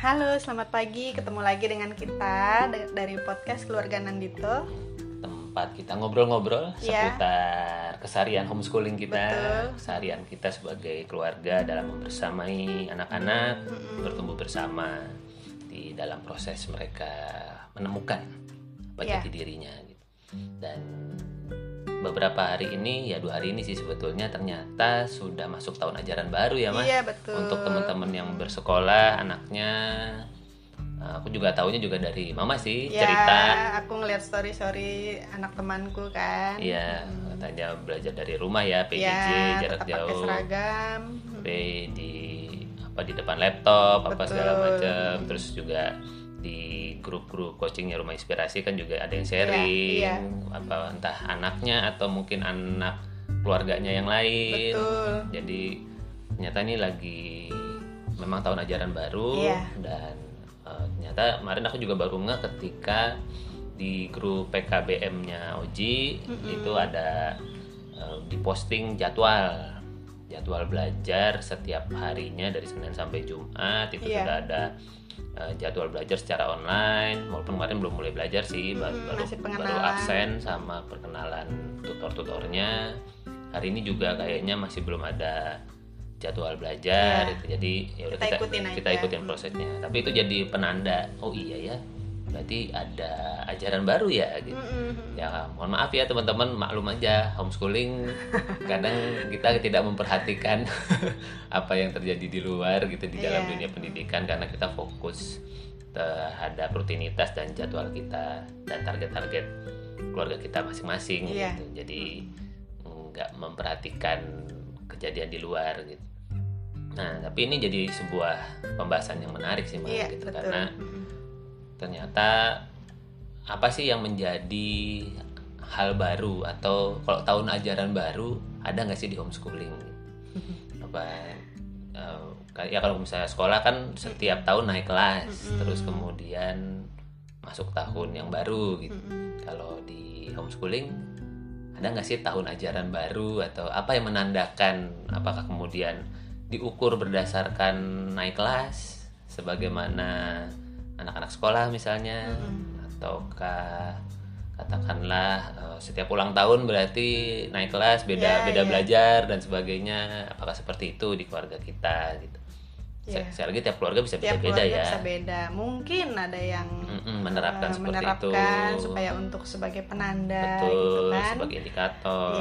Halo, selamat pagi. Ketemu lagi dengan kita dari podcast Keluarga Nandito. Tempat kita ngobrol-ngobrol seputar keseharian homeschooling kita. Betul. Keseharian kita sebagai keluarga dalam membersamai anak-anak, bertumbuh bersama di dalam proses mereka menemukan jati dirinya gitu. Dan beberapa hari ini, 2 hari ini sih sebetulnya ternyata sudah masuk tahun ajaran baru ya Mas. Iya, betul. Untuk teman-teman yang bersekolah, anaknya, aku juga taunya juga dari Mama sih, cerita. Aku ngeliat story anak temanku kan. Iya, katanya belajar dari rumah ya, PJJ, jarak tetap jauh. pakai seragam. Di depan laptop, apa segala macam. Terus juga di grup-grup coachingnya Rumah Inspirasi kan juga ada yang sharing, apa entah anaknya atau mungkin anak keluarganya yang lain. Betul. Jadi ternyata ini lagi memang tahun ajaran baru dan ternyata kemarin aku juga baru nggak ketika di grup PKBM-nya Oji itu ada diposting jadwal belajar setiap harinya dari Senin sampai Jumat itu sudah ada jadwal belajar secara online, walaupun kemarin belum mulai belajar sih, baru absen sama perkenalan tutor-tutornya. Hari ini juga kayaknya masih belum ada jadwal belajar gitu. Jadi ya udah kita ikutin prosesnya. Tapi itu jadi penanda, oh iya ya, berarti ada ajaran baru ya gitu. Ya mohon maaf ya teman-teman, maklum aja homeschooling kadang kita tidak memperhatikan apa yang terjadi di luar gitu di dalam dunia pendidikan karena kita fokus terhadap rutinitas dan jadwal kita dan target-target keluarga kita masing-masing gitu. Jadi nggak memperhatikan kejadian di luar gitu. Nah, tapi ini jadi sebuah pembahasan yang menarik sih Mbak gitu. Betul. Karena ternyata apa sih yang menjadi hal baru atau kalau tahun ajaran baru ada nggak sih di homeschooling? Ya kalau misalnya sekolah kan setiap tahun naik kelas, terus kemudian masuk tahun yang baru gitu. Kalau di homeschooling ada nggak sih tahun ajaran baru atau apa yang menandakan? Apakah kemudian diukur berdasarkan naik kelas sebagaimana anak-anak sekolah misalnya, ataukah katakanlah setiap ulang tahun berarti naik kelas beda belajar dan sebagainya, apakah seperti itu di keluarga kita gitu. Sekali lagi tiap keluarga bisa beda-beda ya. Bisa beda. Mungkin ada yang menerapkan seperti itu supaya untuk sebagai penanda betul, gitu kan. Sebagai indikator.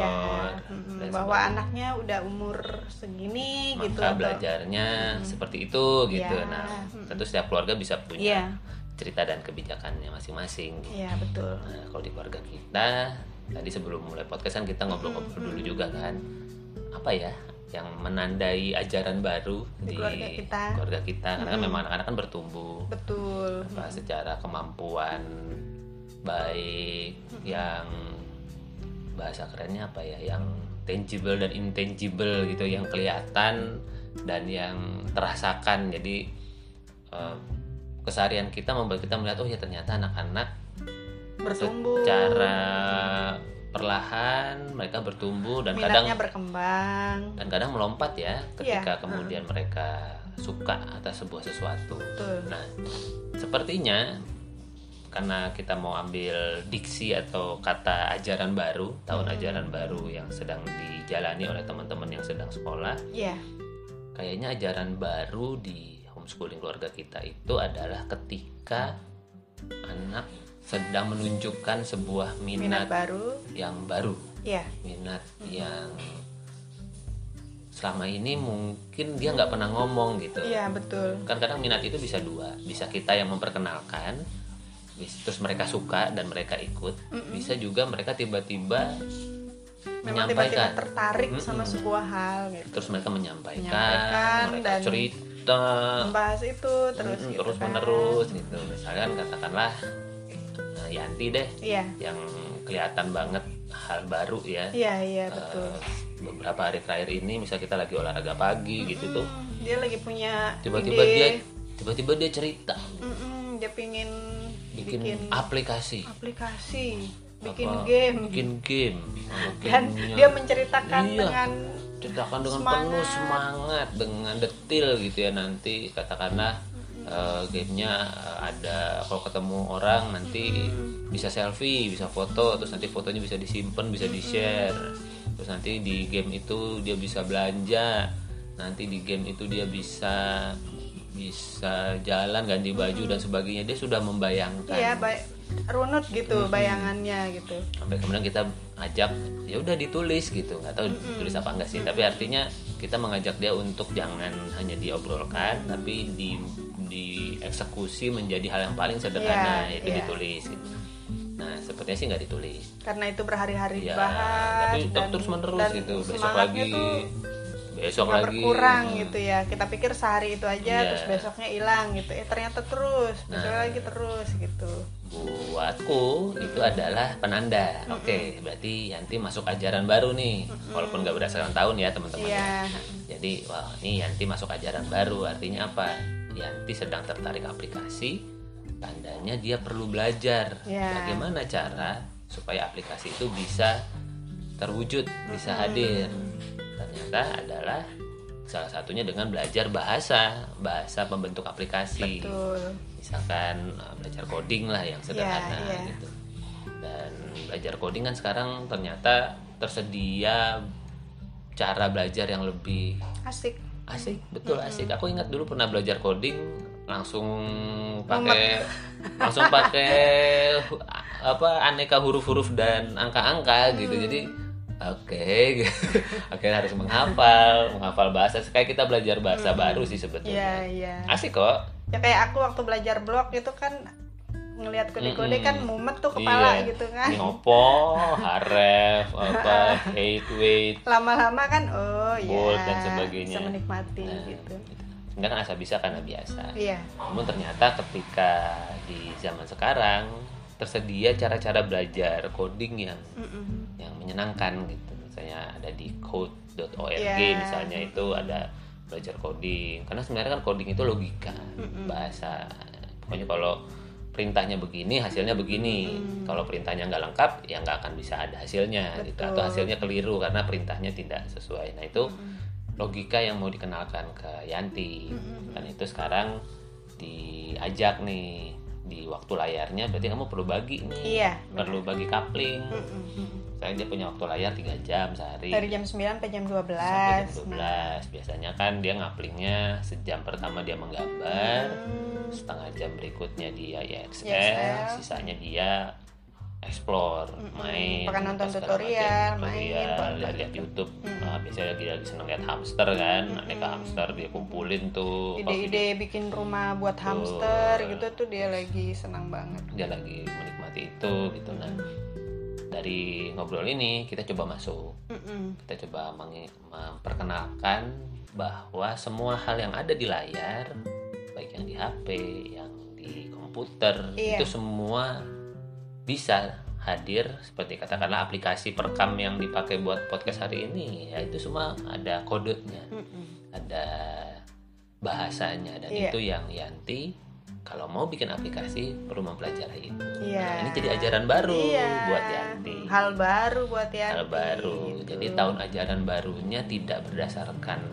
Bahwa anaknya udah umur segini maka gitu belajarnya seperti itu gitu. Nah, tentu setiap keluarga bisa punya cerita dan kebijakannya masing-masing. Iya, betul. Nah, kalau di keluarga kita, tadi sebelum mulai podcast kan kita ngobrol-ngobrol dulu juga kan. Apa ya yang menandai ajaran baru di keluarga kita? Karena kan memang anak-anak kan bertumbuh. Betul. Secara kemampuan baik yang bahasa kerennya apa ya, yang tangible dan intangible gitu, yang kelihatan dan yang terasakan. Jadi keseharian kita membuat kita melihat oh ya ternyata anak-anak bertumbuh secara perlahan mereka bertumbuh dan minatnya berkembang dan kadang melompat ya ketika kemudian mereka suka atas sebuah sesuatu. Nah, sepertinya karena kita mau ambil diksi atau kata ajaran baru, tahun ajaran baru yang sedang dijalani oleh teman-teman yang sedang sekolah. Kayaknya ajaran baru di homeschooling keluarga kita itu adalah ketika anak sedang menunjukkan sebuah minat baru yang baru. Minat yang selama ini mungkin dia nggak pernah ngomong gitu. Iya, betul. Kan kadang minat itu bisa dua, bisa kita yang memperkenalkan, terus mereka suka dan mereka ikut, bisa juga mereka tiba-tiba menyampaikan, tiba-tiba tertarik sama sebuah hal gitu. Terus mereka menyampaikan mereka dan cerita, membahas itu terus menerus gitu. Misalkan katakanlah Yanti deh, yang kelihatan banget hal baru ya. Iya, betul. Beberapa hari terakhir ini misal kita lagi olahraga pagi gitu tuh, dia lagi punya tiba-tiba dia cerita, dia pingin bikin aplikasi, bikin game, dan dia menceritakan dengan penuh semangat, dengan detail gitu ya. Nanti katakanlah gamenya ada kalau ketemu orang nanti bisa selfie, bisa foto, terus nanti fotonya bisa disimpan, bisa di-share. Terus nanti di game itu dia bisa belanja, nanti di game itu dia bisa jalan, ganti baju dan sebagainya. Dia sudah membayangkan. Iya, runut gitu bayangannya gitu. Sampai kemudian kita ajak, ya udah ditulis gitu, nggak tahu ditulis apa enggak sih. Tapi artinya kita mengajak dia untuk jangan hanya diobrolkan, tapi dieksekusi menjadi hal yang paling sederhana, yaitu ditulis. Gitu. Nah, sepertinya sih nggak ditulis. Karena itu berhari-hari Ya, dibahas. tapi terus menerus gitu. Besok lagi. Besok lagi berkurang gitu ya. Kita pikir sehari itu aja terus besoknya hilang gitu. Ternyata terus, besok lagi terus gitu. Buatku itu adalah penanda. Oke, berarti Yanti masuk ajaran baru nih. Walaupun nggak berdasarkan tahun ya teman-teman. Jadi, wah ini Yanti masuk ajaran baru. Artinya apa? Yanti sedang tertarik aplikasi. Tandanya dia perlu belajar. Bagaimana cara supaya aplikasi itu bisa terwujud, bisa hadir. Ternyata adalah salah satunya dengan belajar bahasa pembentuk aplikasi. Betul. Misalkan belajar coding lah yang sederhana gitu. Dan belajar coding kan sekarang ternyata tersedia cara belajar yang lebih asik, betul asik. Aku ingat dulu pernah belajar coding langsung pakai aneka huruf-huruf dan angka-angka gitu. Jadi akhirnya harus menghafal bahasa. Kayak kita belajar bahasa baru sih sebetulnya. Asik kok. Ya kayak aku waktu belajar blog itu kan ngelihat kode-kode kan mumet tuh kepala gitu kan. Ini opo, haref, weight. Lama-lama kan bold dan sebagainya. Bisa menikmati gitu. Sebenarnya kan asal bisa karena biasa. Iya. Namun ternyata ketika di zaman sekarang tersedia cara-cara belajar coding yang menyenangkan gitu. Misalnya ada di code.org misalnya itu ada belajar coding. Karena sebenarnya kan coding itu logika, bahasa. Pokoknya kalau perintahnya begini, hasilnya begini. Kalau perintahnya nggak lengkap, ya nggak akan bisa ada hasilnya gitu. Atau hasilnya keliru karena perintahnya tidak sesuai. Nah itu logika yang mau dikenalkan ke Yanti. Dan itu sekarang diajak nih di waktu layarnya, berarti kamu perlu bagi nih, perlu bagi coupling. Saya dia punya waktu layar 3 jam sehari. Dari jam 9 sampai jam 12. Sampai jam 12. Biasanya kan dia ngaplingnya sejam pertama dia menggambar, setengah jam berikutnya dia IXL, sisanya dia explore, main, nonton tutorial, lihat YouTube. Biasanya lagi seneng lihat hamster kan, aneka hamster dia kumpulin tuh. Ide-ide bikin rumah buat hamster gitu tuh dia lagi senang banget. Dia lagi menikmati itu gitu. Nah, dari ngobrol ini kita coba masuk. Kita coba memperkenalkan bahwa semua hal yang ada di layar, baik yang di HP, yang di komputer, itu semua bisa hadir. Seperti katakanlah aplikasi perekam yang dipakai buat podcast hari ini, ya itu semua ada kodenya, ada bahasanya, dan itu yang Yanti kalau mau bikin aplikasi perlu mempelajari itu. Nah, ini jadi ajaran baru buat Yanti. Hal baru buat Yanti. Hal baru. Gitu. Jadi tahun ajaran barunya tidak berdasarkan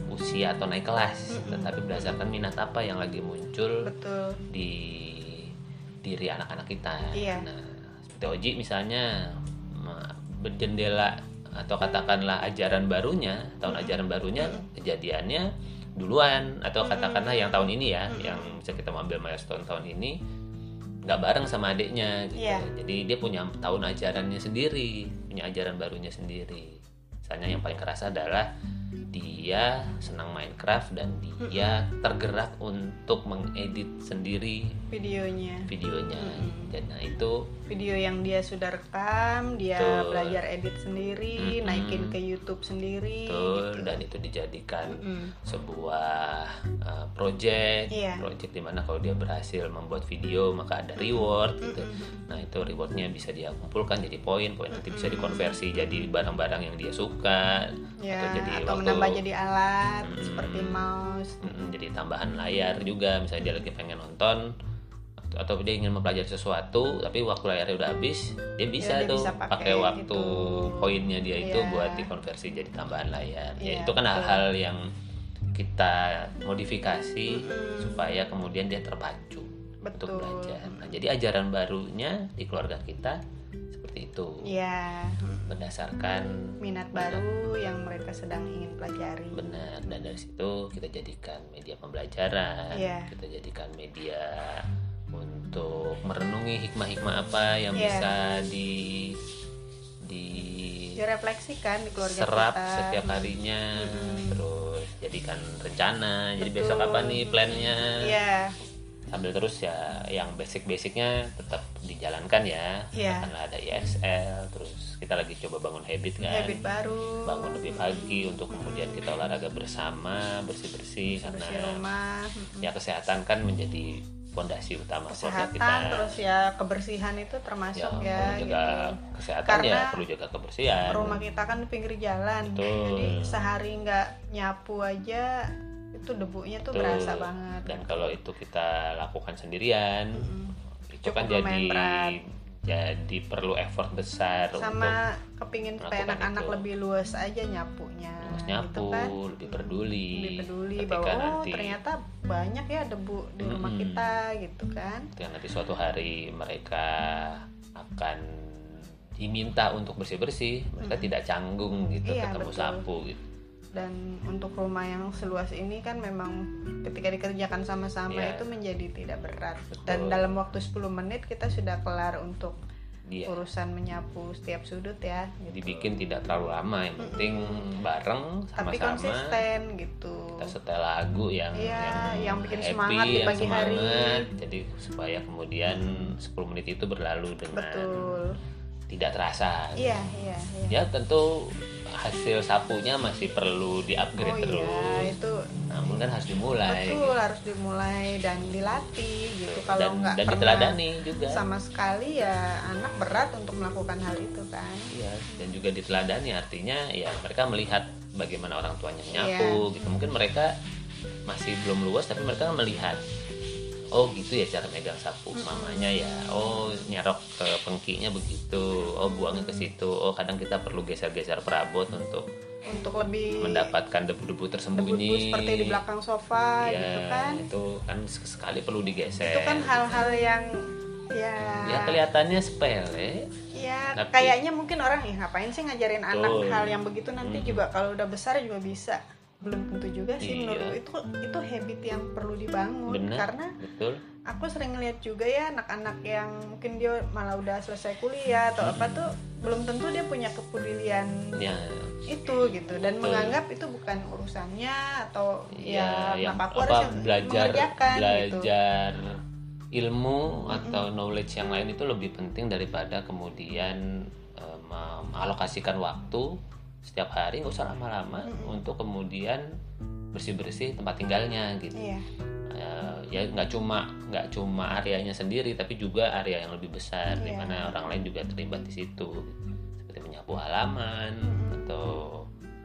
usia atau naik kelas, tetapi berdasarkan minat apa yang lagi muncul di diri anak-anak kita. Nah, seperti Oji misalnya berjendela atau katakanlah ajaran barunya, tahun ajaran barunya kejadiannya duluan, atau katakanlah yang tahun ini ya, yang bisa kita ambil milestone tahun ini nggak bareng sama adiknya gitu. Jadi dia punya tahun ajarannya sendiri, punya ajaran barunya sendiri. Misalnya yang paling kerasa adalah dia senang Minecraft dan dia tergerak untuk mengedit sendiri videonya. Dan nah itu video yang dia sudah rekam, dia belajar edit sendiri, naikin ke YouTube sendiri. Gitu. Dan itu dijadikan sebuah project di mana kalau dia berhasil membuat video maka ada reward gitu. Nah itu rewardnya bisa dia kumpulkan jadi poin nanti bisa dikonversi jadi barang-barang yang dia suka, atau menambah jadi alat seperti mouse, jadi tambahan layar juga. Misalnya dia lagi pengen nonton atau dia ingin mempelajari sesuatu tapi waktu layarnya udah habis, dia bisa pakai waktu poinnya dia itu buat dikonversi jadi tambahan layar. Itu kan hal-hal yang kita modifikasi supaya kemudian dia terpacu untuk belajar. Nah, jadi ajaran barunya di keluarga kita seperti itu. Iya. Berdasarkan minat baru yang mereka sedang ingin pelajari. Benar. Dan dari situ kita jadikan media pembelajaran. Kita jadikan media untuk merenungi hikmah-hikmah apa yang bisa direfleksikan di keluarga serap kita setiap harinya. Terus jadikan rencana. Jadi besok apa nih plannya? Sambil terus ya yang basic-basicnya tetap dijalankan ya. Karena ada ISL, terus kita lagi coba bangun habit baru, bangun lebih pagi untuk kemudian kita olahraga bersama, bersih-bersih karena rumah. Ya kesehatan kan menjadi fondasi utama keluarga kita. Terus ya kebersihan itu termasuk ya perlu jaga gitu. Kesehatan karena ya perlu jaga kebersihan. Rumah kita kan di pinggir jalan. Jadi sehari nggak nyapu aja itu debunya tuh berasa banget. Dan kalau itu kita lakukan sendirian, itu kan jadi perlu effort besar. Sama kepingin supaya anak-anak lebih luas aja nyapunya. Nyapu, gitu kan? lebih peduli bahwa ternyata banyak ya debu di rumah kita gitu kan. Ketika nanti suatu hari mereka akan diminta untuk bersih-bersih, mereka tidak canggung gitu ketemu sapu gitu. Dan untuk rumah yang seluas ini kan memang ketika dikerjakan sama-sama itu menjadi tidak berat. Dan dalam waktu 10 menit kita sudah kelar untuk urusan menyapu setiap sudut ya gitu. Dibikin tidak terlalu lama, yang penting bareng sama-sama. Tapi konsisten gitu. Kita setel lagu yang bikin happy, semangat di pagi hari. Jadi supaya kemudian 10 menit itu berlalu dengan tidak terasa. Ya tentu hasil sapunya masih perlu di-upgrade terus. Itu. Namun kan harus dimulai. Betul, harus dimulai dan dilatih gitu. Kalau nggak dan diteladani juga. Sama sekali ya anak berat untuk melakukan hal itu kan. Iya, dan juga diteladani artinya ya mereka melihat bagaimana orang tuanya nyapu gitu. Mungkin mereka masih belum luas tapi mereka melihat oh gitu ya cara megang sapu mamanya ya, oh nyerok ke pengkinya begitu, oh buangnya ke situ, oh kadang kita perlu geser-geser perabot untuk lebih mendapatkan debu-debu tersembunyi debu seperti di belakang sofa gitu kan. Itu kan sekali perlu digeser. Itu kan hal-hal yang ya kelihatannya sepele. Ya kayaknya mungkin orang ngapain sih ngajarin anak hal yang begitu, nanti juga kalau udah besar juga bisa. Belum tentu juga sih menurutku itu habit yang perlu dibangun. Karena aku sering ngeliat juga ya anak-anak yang mungkin dia malah udah selesai kuliah atau apa tuh belum tentu dia punya kepedulian itu gitu dan menganggap itu bukan urusannya atau kenapa aku harus mengerjakan belajar gitu. Ilmu atau knowledge yang lain itu lebih penting daripada kemudian mengalokasikan waktu setiap hari nggak usah lama-lama untuk kemudian bersih-bersih tempat tinggalnya gitu. Ya nggak cuma areanya sendiri tapi juga area yang lebih besar di mana orang lain juga terlibat di situ gitu. Seperti menyapu halaman atau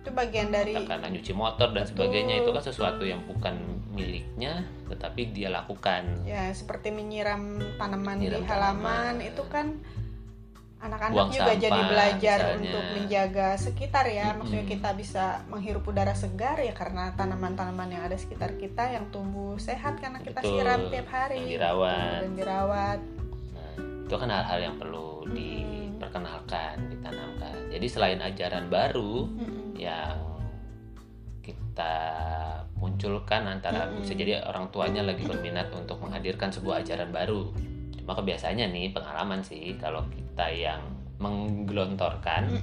itu bagian dari karena nyuci motor dan sebagainya, itu kan sesuatu yang bukan miliknya tetapi dia lakukan. Ya seperti menyiram tanaman di halaman itu kan anak-anak buang juga sampah, jadi belajar misalnya. Untuk menjaga sekitar ya. Maksudnya kita bisa menghirup udara segar ya karena tanaman-tanaman yang ada sekitar kita yang tumbuh sehat karena kita siram tiap hari dan dirawat. Nah, itu kan hal-hal yang perlu diperkenalkan, ditanamkan. Jadi selain ajaran baru yang kita munculkan antara bisa jadi orang tuanya lagi berminat untuk menghadirkan sebuah ajaran baru. Maka biasanya nih pengalaman sih kalau kita yang menggelontorkan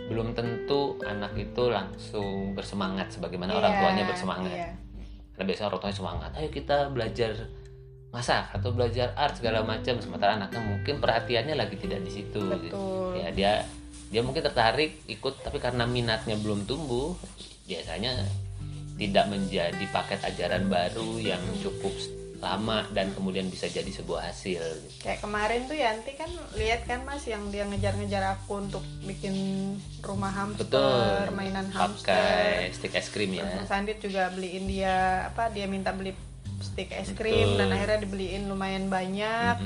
belum tentu anak itu langsung bersemangat sebagaimana orang tuanya bersemangat. Karena biasanya orang tuanya semangat, ayo kita belajar masak atau belajar art segala macam, sementara anaknya mungkin perhatiannya lagi tidak di situ. Gitu. Ya dia mungkin tertarik ikut tapi karena minatnya belum tumbuh, biasanya tidak menjadi paket ajaran baru yang cukup lama dan kemudian bisa jadi sebuah hasil. Kayak kemarin tuh Yanti kan lihat kan Mas yang dia ngejar-ngejar aku untuk bikin rumah hamster, mainan hamster, pakai stick es krim ya. Mas Andit juga beliin dia dia minta beli stick es krim dan akhirnya dibeliin lumayan banyak.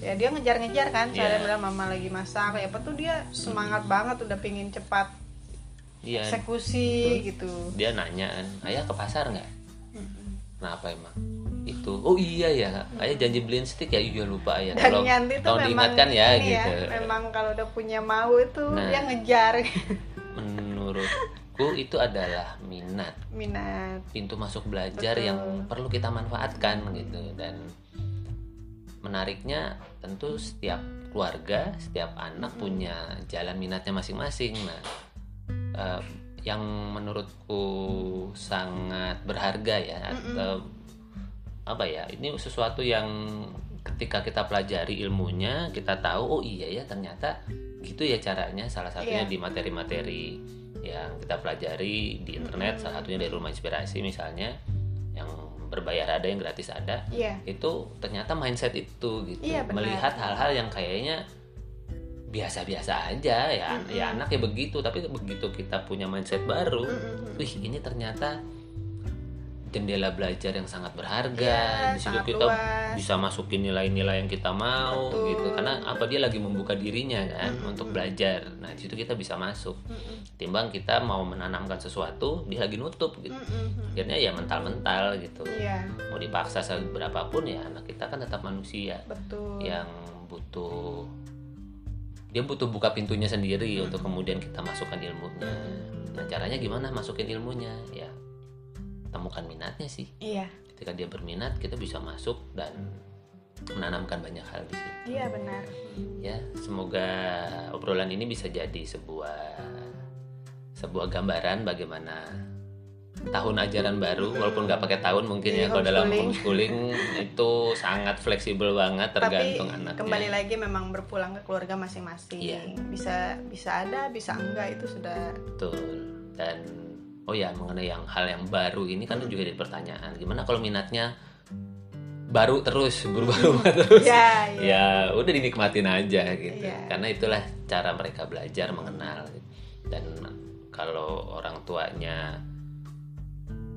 Ya dia ngejar-ngejar kan, saya bilang mama lagi masak, apa tuh dia semangat banget udah pingin cepat eksekusi gitu. Dia nanya, ayah ke pasar nggak? Kenapa emang? Itu, oh iya ya, ayah janji beliin stik ya, iya lupa ayah. Dan Yanti tuh memang diingatkan ya gitu. Memang kalau udah punya mau itu dia ngejar. Menurutku itu adalah minat. Pintu masuk belajar yang perlu kita manfaatkan gitu. Dan menariknya tentu setiap keluarga, setiap anak punya jalan minatnya masing-masing. Nah, yang menurutku sangat berharga ya, atau apa ya, ini sesuatu yang ketika kita pelajari ilmunya, kita tahu oh iya ya ternyata gitu ya caranya. Salah satunya di materi-materi yang kita pelajari di internet, salah satunya dari Rumah Inspirasi misalnya, yang berbayar ada, yang gratis ada. Itu ternyata mindset itu gitu, melihat hal-hal yang kayaknya biasa-biasa aja ya, ya anak ya begitu, tapi begitu kita punya mindset baru, wih ini ternyata jendela belajar yang sangat berharga. Di situ kita bisa masukin nilai-nilai yang kita mau. Gitu, karena apa, dia lagi membuka dirinya kan untuk belajar. Nah di situ kita bisa masuk. Timbang kita mau menanamkan sesuatu, dia lagi nutup gitu. Akhirnya ya mental-mental gitu. Mau dipaksa seberapapun ya anak kita kan tetap manusia. Yang dia butuh buka pintunya sendiri untuk kemudian kita masukkan ilmunya. Nah caranya gimana masukin ilmunya? Ya temukan minatnya sih. Ketika dia berminat, kita bisa masuk dan menanamkan banyak hal di situ. Benar. Ya, semoga obrolan ini bisa jadi sebuah gambaran bagaimana tahun ajaran baru, walaupun nggak pakai tahun mungkin ya, kalau dalam homeschooling itu sangat fleksibel banget, tergantung anaknya. Kembali lagi memang berpulang ke keluarga masing-masing. Bisa ada, bisa enggak, itu sudah. Betul. Dan oh ya, mengenai hal yang baru ini kan juga jadi pertanyaan, gimana kalau minatnya baru terus, berubah-ubah terus? Ya udah dinikmatin aja gitu. Karena itulah cara mereka belajar, mengenal. Dan kalau orang tuanya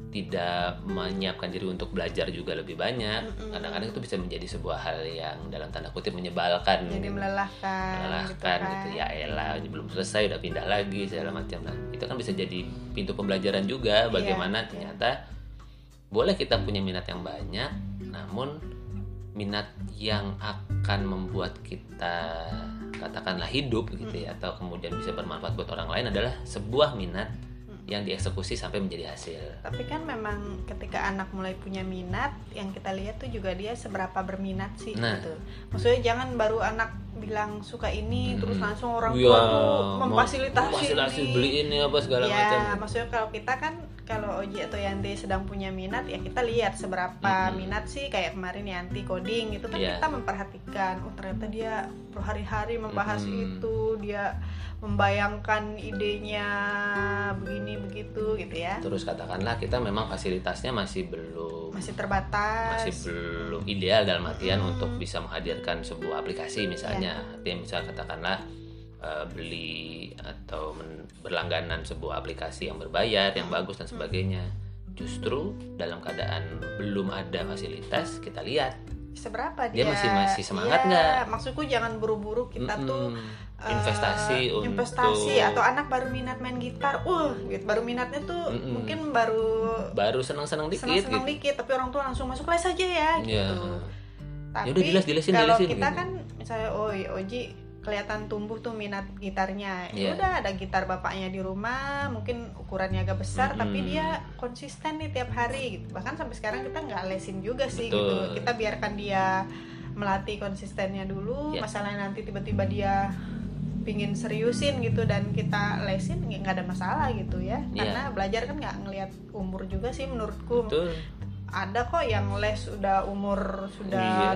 tidak menyiapkan diri untuk belajar juga lebih banyak, kadang-kadang itu bisa menjadi sebuah hal yang dalam tanda kutip menyebalkan, jadi melelahkan gitu. Ya elah, belum selesai udah pindah lagi segala macam. Nah itu kan bisa jadi pintu pembelajaran juga, bagaimana ternyata boleh kita punya minat yang banyak, namun minat yang akan membuat kita katakanlah hidup gitu ya, atau kemudian bisa bermanfaat buat orang lain adalah sebuah minat yang dieksekusi sampai menjadi hasil. Tapi kan memang ketika anak mulai punya minat, yang kita lihat tuh juga dia seberapa berminat sih gitu. Maksudnya jangan baru anak bilang suka ini terus langsung orang tua tuh memfasilitasi beliin apa segala macam. Ya, maksudnya kalau kita kan, kalau Oji atau Yanti sedang punya minat, ya kita lihat seberapa minat sih. Kayak kemarin Yanti coding itu kan kita memperhatikan, oh ternyata dia berhari-hari membahas itu, dia membayangkan idenya begini begitu gitu ya. Terus katakanlah kita memang fasilitasnya masih terbatas, masih belum ideal dalam artian untuk bisa menghadirkan sebuah aplikasi misalnya. Artinya misal katakanlah beli atau berlangganan sebuah aplikasi yang berbayar, yang bagus dan sebagainya. Justru dalam keadaan belum ada fasilitas, kita lihat seberapa dia masih semangat nggak? Maksudku jangan buru-buru kita tuh investasi atau anak baru minat main gitar, gitu, baru minatnya tuh mungkin baru senang-senang dikit, tapi orang tua langsung masuk les aja ya gitu. Tapi dilesin, kalau kita kan misalnya Oji kelihatan tumbuh tuh minat gitarnya, udah ada gitar bapaknya di rumah, mungkin ukurannya agak besar, tapi dia konsisten nih tiap hari gitu. Bahkan sampai sekarang kita nggak lesin juga sih. Gitu, kita biarkan dia melatih konsistennya dulu. Masalahnya nanti tiba-tiba dia pingin seriusin gitu dan kita lesin, nggak ada masalah gitu ya. Karena belajar kan nggak ngelihat umur juga sih menurutku. Ada kok yang les udah umur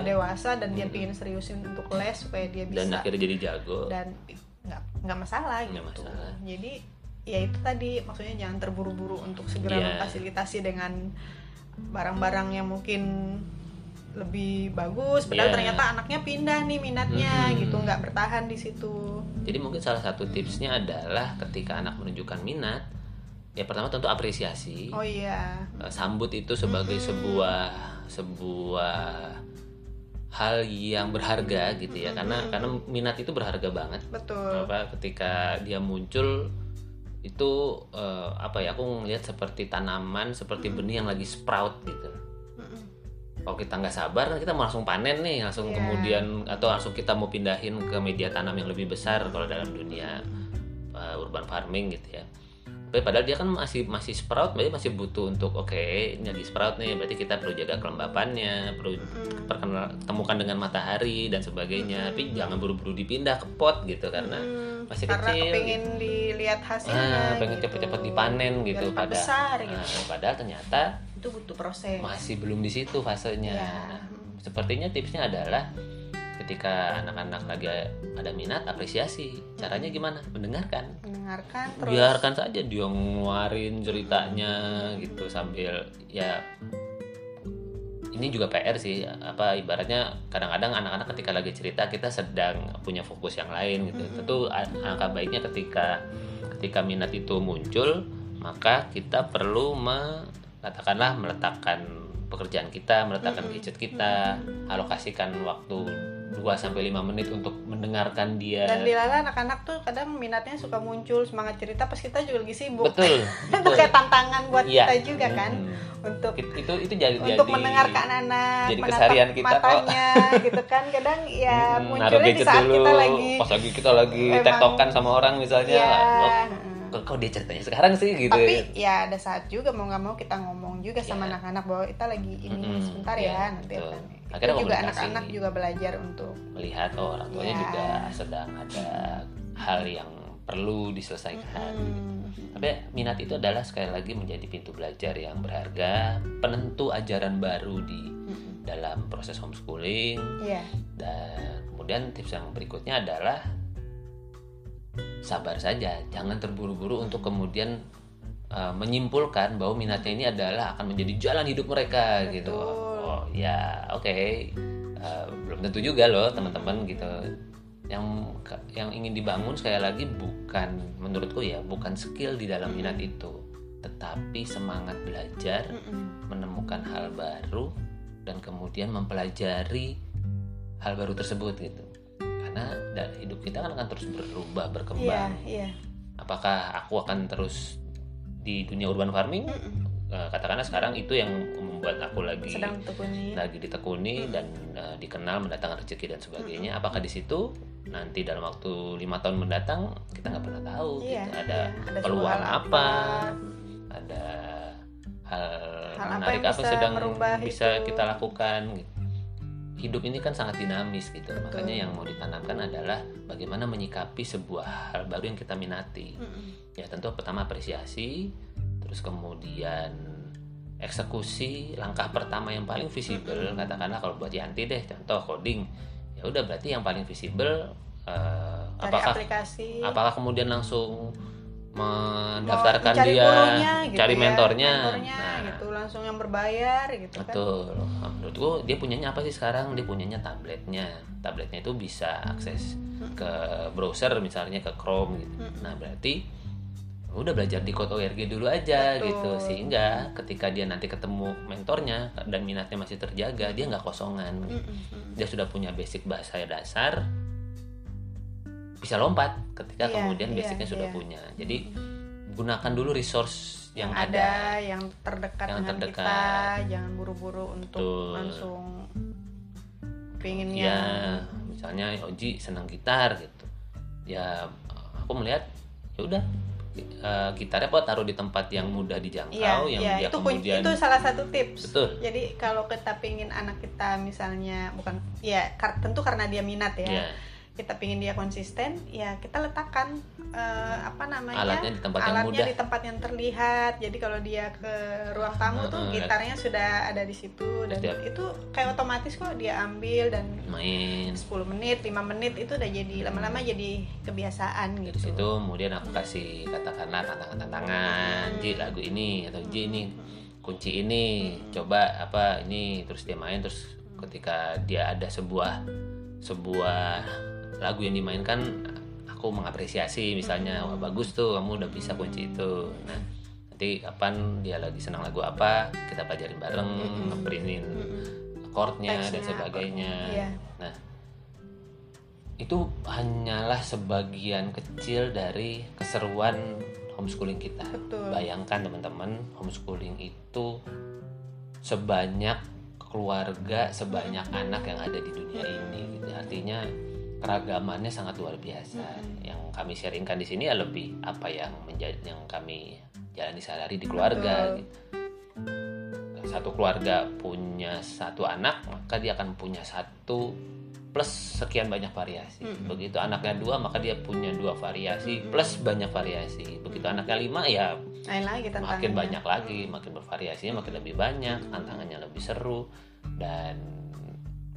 dewasa dan dia pingin seriusin untuk les supaya dia bisa, dan akhirnya jadi jago, dan nggak masalah gitu. Jadi ya itu tadi, maksudnya jangan terburu-buru untuk segera memfasilitasi dengan barang-barang yang mungkin lebih bagus, padahal ternyata anaknya pindah nih minatnya gitu, nggak bertahan di situ. Jadi mungkin salah satu tipsnya adalah ketika anak menunjukkan minat, ya pertama tentu apresiasi. Sambut itu sebagai sebuah hal yang berharga gitu ya. Karena minat itu berharga banget. Betul. Ketika dia muncul, itu aku ngelihat seperti tanaman, seperti benih yang lagi sprout gitu. Kalau kita nggak sabar kan kita mau langsung panen nih, langsung kemudian atau langsung kita mau pindahin ke media tanam yang lebih besar kalau dalam dunia urban farming gitu ya. Tapi padahal dia kan masih sprout, berarti masih butuh untuk ini lagi sprout nih, berarti kita perlu jaga kelembapannya, perlu temukan dengan matahari dan sebagainya. Tapi jangan buru-buru dipindah ke pot gitu karena masih karena kecil. Karena pengen gitu. dilihat hasilnya. Pengen gitu. cepet-cepet dipanen gitu. Besar gitu. Padahal ternyata itu butuh proses. Masih belum di situ fasenya. Sepertinya tipsnya adalah ketika anak-anak lagi ada minat, apresiasi. Caranya gimana? Mendengarkan terus. Biarkan saja dia ngeluarin ceritanya gitu sambil ini juga PR sih, ibaratnya kadang-kadang anak-anak ketika lagi cerita kita sedang punya fokus yang lain gitu. Tentu angka baiknya ketika minat itu muncul, maka kita perlu meletakkan pekerjaan kita, meletakkan gadget kita, alokasikan waktu 2-5 menit untuk mendengarkan dia. Dan dilala anak-anak tuh kadang minatnya suka muncul, semangat cerita pas kita juga lagi sibuk. Betul. Itu kayak tantangan buat kita juga kan untuk itu jadi mendengarkan anak, jadi keseharian kita matanya gitu kan. Kadang munculnya di saat dulu, pas kita lagi tektokan sama orang misalnya. Kok dia ceritanya sekarang sih gitu. Tapi ya ada saat juga mau nggak mau kita ngomong juga sama anak-anak bahwa kita lagi ini sebentar nanti akan. Akhirnya juga anak-anak juga belajar untuk melihat orang tuanya juga sedang ada hal yang perlu diselesaikan. Tapi minat itu adalah sekali lagi menjadi pintu belajar yang berharga, penentu ajaran baru di dalam proses homeschooling. Dan kemudian tips yang berikutnya adalah sabar saja, jangan terburu-buru untuk kemudian menyimpulkan bahwa minatnya ini adalah akan menjadi jalan hidup mereka. Betul. Gitu. Belum tentu juga loh teman-teman gitu. Yang ingin dibangun sekali lagi menurutku bukan skill di dalam minat itu, tetapi semangat belajar, menemukan hal baru dan kemudian mempelajari hal baru tersebut gitu. Karena hidup kita kan akan terus berubah, berkembang. Apakah aku akan terus di dunia urban farming? Katakanlah sekarang itu yang membuat aku lagi ditekuni dan dikenal, mendatangkan rezeki dan sebagainya. Apakah di situ nanti dalam waktu 5 tahun mendatang kita nggak pernah tahu gitu. Ada peluang apa, ada hal menarik apa sedang bisa kita lakukan gitu. Hidup ini kan sangat dinamis gitu. Betul. Makanya yang mau ditanamkan adalah bagaimana menyikapi sebuah hal baru yang kita minati. Ya tentu pertama apresiasi, terus kemudian eksekusi, langkah pertama yang paling visible. Katakanlah kalau buat Yanti deh, contoh coding, ya udah berarti yang paling visible apakah kemudian langsung mendaftarkan dia, gitu cari mentornya gitu, langsung yang berbayar gitu. Betul. Kan. Menurutku dia punyanya apa sih sekarang? Dia punyanya tabletnya itu bisa akses ke browser misalnya ke Chrome gitu. Nah berarti udah belajar di Code ORG dulu aja. Betul. Gitu, sehingga ketika dia nanti ketemu mentornya dan minatnya masih terjaga, dia nggak kosongan gitu. Dia sudah punya basic bahasa dasar, bisa lompat ketika kemudian basicnya sudah punya. Jadi gunakan dulu resource yang ada, yang terdekat dengan kita, jangan buru-buru untuk langsung pengennya. Ya, misalnya Oji senang gitar gitu. Ya, aku melihat ya udah gitarnya taruh di tempat yang mudah dijangkau, yang dia itu kemudian itu salah satu tips. Betul. Jadi kalau kita pingin anak kita misalnya tentu karena dia minat ya. Kita pingin dia konsisten, ya kita letakkan alatnya di tempat yang mudah, di tempat yang terlihat. Jadi kalau dia ke ruang tamu tuh gitarnya sudah ada di situ dan itu kayak otomatis kok dia ambil dan main 10 menit, 5 menit itu udah jadi lama-lama jadi kebiasaan gitu. Di situ kemudian aku kasih katakanlah tantangan, Ji lagu ini atau Ji ini kunci ini, coba ini, terus dia main, terus ketika dia ada sebuah lagu yang dimainkan, aku mengapresiasi misalnya, wah bagus tuh kamu udah bisa kunci itu. Nah nanti kapan dia lagi senang lagu apa, kita pelajarin bareng, ngeprintin chordnya dan sebagainya. Nah itu hanyalah sebagian kecil dari keseruan homeschooling kita. Betul. Bayangkan teman-teman, homeschooling itu sebanyak keluarga, sebanyak anak yang ada di dunia ini gitu. Artinya keragamannya sangat luar biasa. Yang kami sharingkan di sini ya lebih apa yang kami jalani sehari-hari di keluarga gitu. Satu keluarga punya satu anak, maka dia akan punya satu plus sekian banyak variasi. Begitu anaknya 2, maka dia punya 2 variasi plus banyak variasi. Begitu anaknya 5 ya makin banyak lagi, makin bervariasinya makin lebih banyak, tantangannya lebih seru. Dan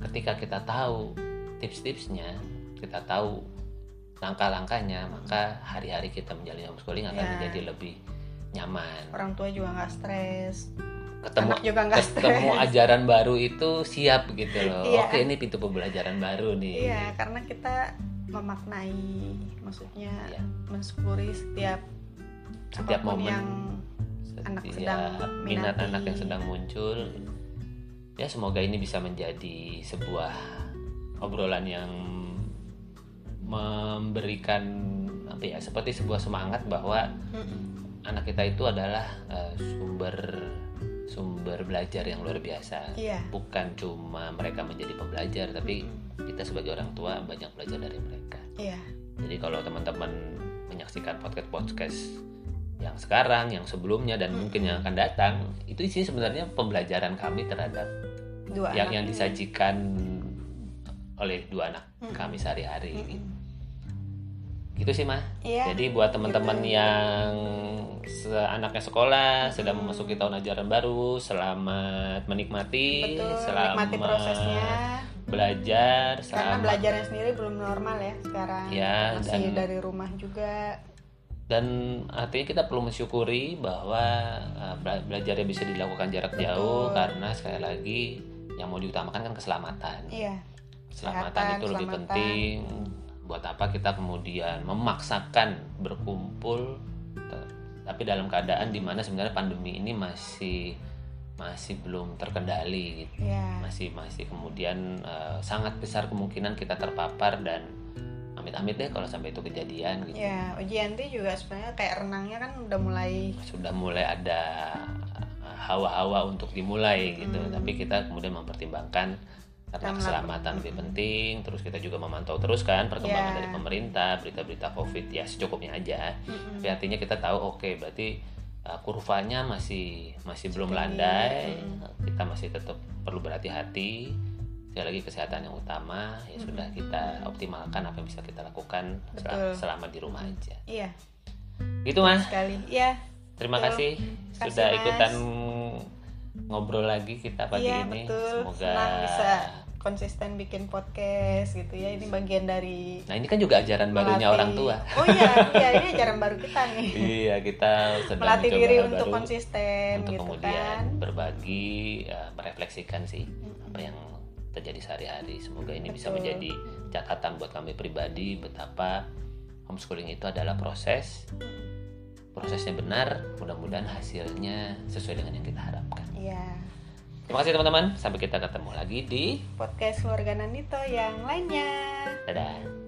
ketika kita tahu tips-tipsnya, kita tahu langkah-langkahnya, maka hari-hari kita menjalani homeschooling akan menjadi lebih nyaman. Orang tua juga nggak stres, ketemu ajaran baru itu siap gitu loh. Oke, ini pintu pembelajaran baru nih. Iya, karena kita memaknai, maksudnya mensyukuri setiap momen yang anak sedang minat anak yang sedang muncul. Ya, semoga ini bisa menjadi sebuah obrolan yang memberikan seperti sebuah semangat bahwa anak kita itu adalah sumber belajar yang luar biasa. Bukan cuma mereka menjadi pembelajar, tapi kita sebagai orang tua banyak belajar dari mereka. Jadi kalau teman-teman menyaksikan podcast yang sekarang, yang sebelumnya, dan mungkin yang akan datang, itu isinya sebenarnya pembelajaran kami terhadap yang disajikan oleh 2 anak kami sehari-hari. Gitu sih Mah. Jadi buat teman-teman yang anaknya sekolah, sedang memasuki tahun ajaran baru, selamat menikmati. Selamat menikmati prosesnya, belajar. Karena belajarnya sendiri belum normal ya sekarang. Masih dari rumah juga. Dan artinya kita perlu mensyukuri bahwa belajarnya bisa dilakukan jarak jauh, karena sekali lagi yang mau diutamakan kan keselamatan. Keselamatan itu lebih penting. Buat apa kita kemudian memaksakan berkumpul tapi dalam keadaan dimana sebenarnya pandemi ini masih belum terkendali gitu. Masih kemudian sangat besar kemungkinan kita terpapar, dan amit-amit deh kalau sampai itu kejadian gitu. Ujianti juga sebenarnya kayak renangnya kan sudah mulai ada hawa-hawa untuk dimulai gitu. Tapi kita kemudian mempertimbangkan karena keselamatan lebih penting. Terus kita juga memantau terus kan perkembangan dari pemerintah, berita-berita COVID ya secukupnya aja. Tapi artinya kita tahu berarti kurvanya masih belum landai. Kita masih tetap perlu berhati-hati. Sekali lagi kesehatan yang utama. Ya sudah, kita optimalkan apa yang bisa kita lakukan selama di rumah aja. Gitu Mas. Terima kasih sudah ikutan ngobrol lagi kita pagi ini. Semoga senang bisa konsisten bikin podcast gitu ya. Ini bagian dari. Nah, ini kan juga ajaran barunya orang tua. Ini ajaran baru kita nih. Kita sedang melatih diri untuk konsisten untuk gitu kemudian kan. Berbagi, merefleksikan sih apa yang terjadi sehari-hari. Semoga ini bisa menjadi catatan buat kami pribadi betapa homeschooling itu adalah prosesnya benar, mudah-mudahan hasilnya sesuai dengan yang kita harapkan. Terima kasih teman-teman, sampai kita ketemu lagi di podcast Keluarga Nandito yang lainnya. Dadah.